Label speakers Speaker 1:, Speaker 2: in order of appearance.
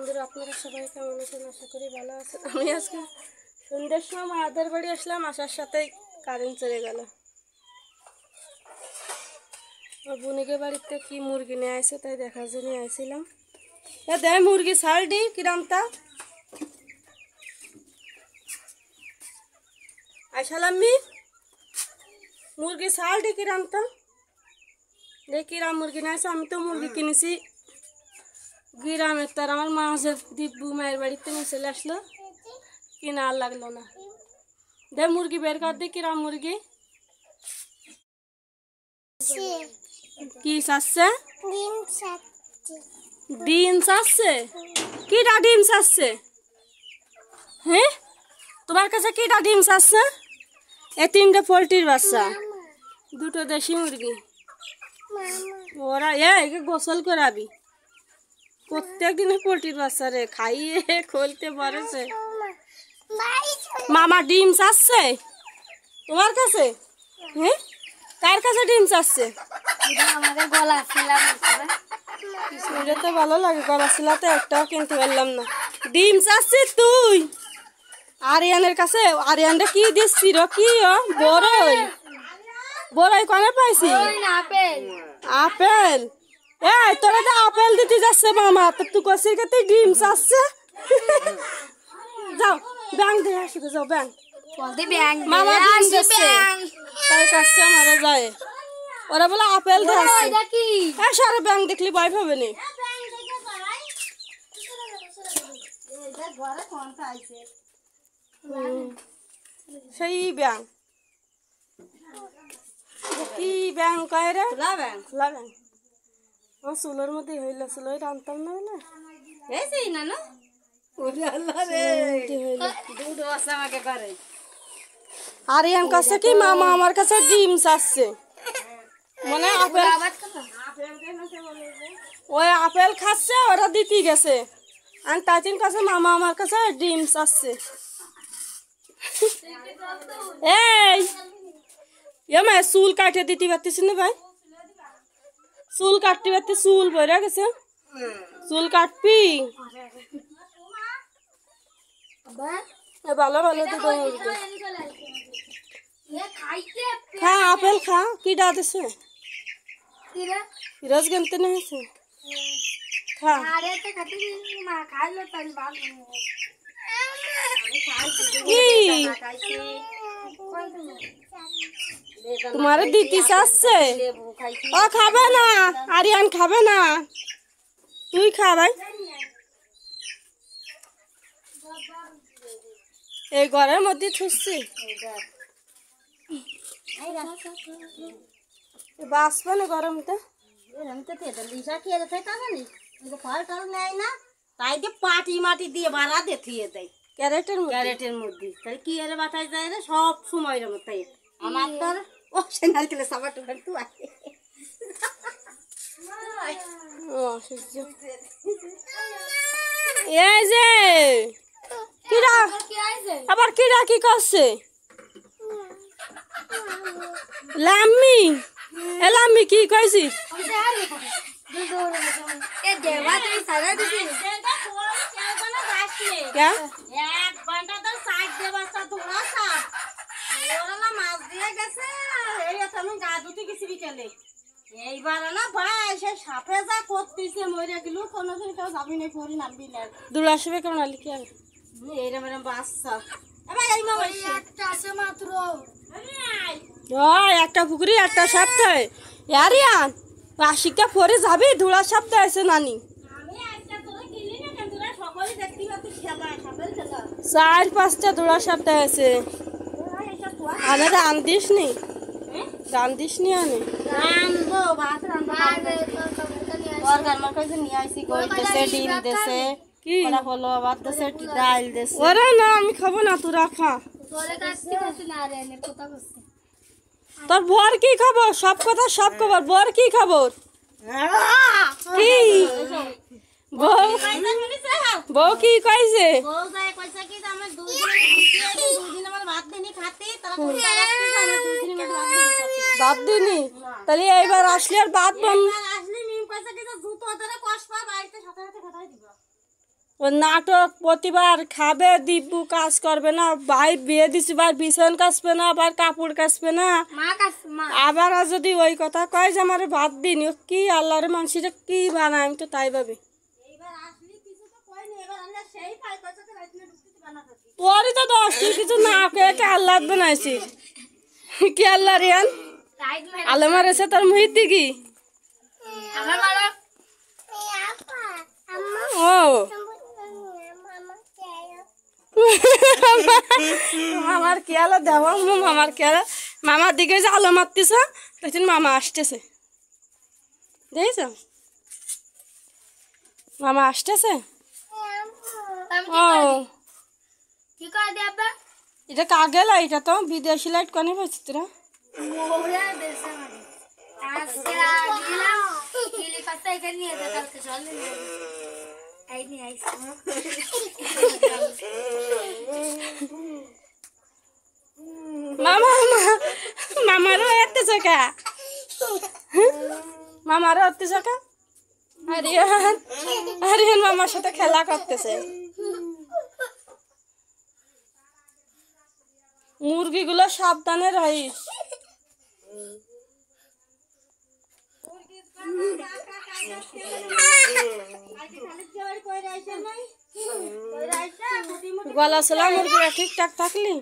Speaker 1: বন্ধুরা আপনারা সবাই কেমন আছেন? আশা করি ভালো আছেন। আমি আজকে সন্ধ্যার সময় মাদের বাড়ি আসলাম, আসার সাথেই কারেন্ট চলে গেল। আর বোনিকে বাড়িতে কি মুরগি নিয়ে আসে তাই দেখার জন্য আইছিলাম। দেয় মুরগি ছাড়ডি কিরামতা আইসালাম্মি মুরগি ছাড়ডি কিরামতা দেখ কিরাম মুরগি নিয়ে আসে। আমি তো মুরগি কিনেছি গ্রামের, তার আমার মা যে দিব্যু মায়ের বাড়িতে নিয়ে চলে আসলো, কিনা আর লাগলো না। দে মুরগি বের কর দি কিরাম মুরগি কি চাচ্ছে? ডিম চাচ্ছে? কিটা ডিম চাচ্ছে? হ্যাঁ তোমার কাছে কিটা ডিম চাচ্ছে? এই তিনটে পোলট্রির বাচ্চা, দুটো দেশি মুরগি। ওরা একে গোসল করাবি প্রত্যেক দিনে পোলট্রির বাচ্চা রে খাইয়ে খুলতে পারেছে। মামা ডিম চাচ্ছে তোমার কাছে? হ্যাঁ কার কাছে ডিম চাচ্ছে?
Speaker 2: আমাদের গলা ছিলাম
Speaker 1: শুনলে তো ভালো লাগে, গলা ছিলাতে একটাও কিনতে পারলাম না। ডিম চাচ্ছিস তুই আরিয়ানের কাছে? আরিয়ানটা কি দিচ্ছি র কি বড়ই বড়ই কনে পাইছি? আপেল? এই তোরা তো আপেল দিতে যাচ্ছে মামা, তো তুই কষির কাছে ডিম চাচ্ছে। যাও ব্যাংক দিয়ে আসবে, যাও ব্যাংক। মামা ডিম দিচ্ছে তাই কাছে মারা যায়। ওরা বলে আপেল দিচ্ছে। হ্যাঁ সারা ব্যাংক দেখলি ভয় পাবে নি। সেই ব্যাংক কি ব্যাংক কয় রে? খোলা ব্যাংক। খোলা ব্যাংক আমার চুলোর মধ্যে হইল, চুলোই টানতাম না বলে আরিয়ান কাছে কি মামা আমার কাছে ডিম চাচ্ছে, মানে আপেল ওই আপেল খাচ্ছে ওরা দিতে গেছে, আর তাচিন কাছে মামা আমার কাছে ডিম চাচ্ছে। এই মা চুল কাটে দিতে পারতেছি না ভাই, চুল কাটতে পারতে চুল বইরা গেছে, চুল কাটবি? ভালো ভালো দুটো খা আপেল খা। কি ডাক দিছে? ফিরোজ গেমতে না হয়েছে খা। তোমারে দিতে চাচ্ছে? ও খাবে না, আরিয়ান খাবে না, তুই খা ভাই। এই ঘরের মধ্যে থুসছি বাঁচবে না গরমতে।
Speaker 2: তাই দিয়ে পাটি মাটি দিয়ে বাড়া দিয়ে থিয়ে দেয় ক্যারেটের মধ্যে, তাহলে কি এর বাতাস যায় রে সব সময় তাই আমার তোর ও সে নারকেলের সাবার টুকার তুই
Speaker 1: এই যে কিরা আবার কিরা কি করছে? লাম্মি এলাম্মি কি কইছিস?
Speaker 2: এইবার না ভাই সে সাপে যা করতেছে মরে গেল, কোনোদিন কেউ যাবি না করি নামবি না
Speaker 1: দূর আসবে কেমন আলি কি আর
Speaker 2: এইরকম এরকম বাচ্চা মাত্র
Speaker 1: একটা পুকুরি একটা সপ্তাহে আরিয়ান আশিকা পরে যাবি ধুলা সপ্তাহে আছে নানি 4-5টা ধুলা সপ্তাহে আছে। আনে রান্দিস নি? রান্দিস নি আনে ওরা না আমি খাবো না, তোরা খা। তোর বর কি খবর? সব কথা সব খবর, বর কি খবর? কি বউ কি কইছে? ভাত দিনি? তাহলে এইবার আসলে আর ভাত বন্ধ? ও নাটক প্রতিবার খাবে দিব্যু কাজ করবে না, ভাই বিয়ে দিছি ভাই বিছান কাচবে না, আবার কাপড় কাচবে না, আবার আর যদি ওই কথা কয় যে আমার ভাত দিন, ও কি আল্লাহর মানুষটা কি বানায়, আমি তো তাই ভাবি। তোরই তো দোষ, তুই কিছু না কে আল্লাহ বানাইছিস, কি আল্লাহ রিয়ান আলো মারেছে তোর মুহিত দিকি। ও মামার কি আলো দেব, মামার কি আলো, মামার দিকে যে আলো মারতেছ তখন মামা আসতেছে, দেখছ মামা আসতেছে। ও এটা কাগে লাইট, তো বিদেশি লাইট কনে পাইছি তোরা। মামা মামারও এত চকা, মামারও এত চকা। আরিয়ান আরিয়ান মামার সাথে খেলা করতেছে। মুরগিগুলো সাবধানে রহিস। গলা চলা মুরগিরা ঠিকঠাক থাকলি।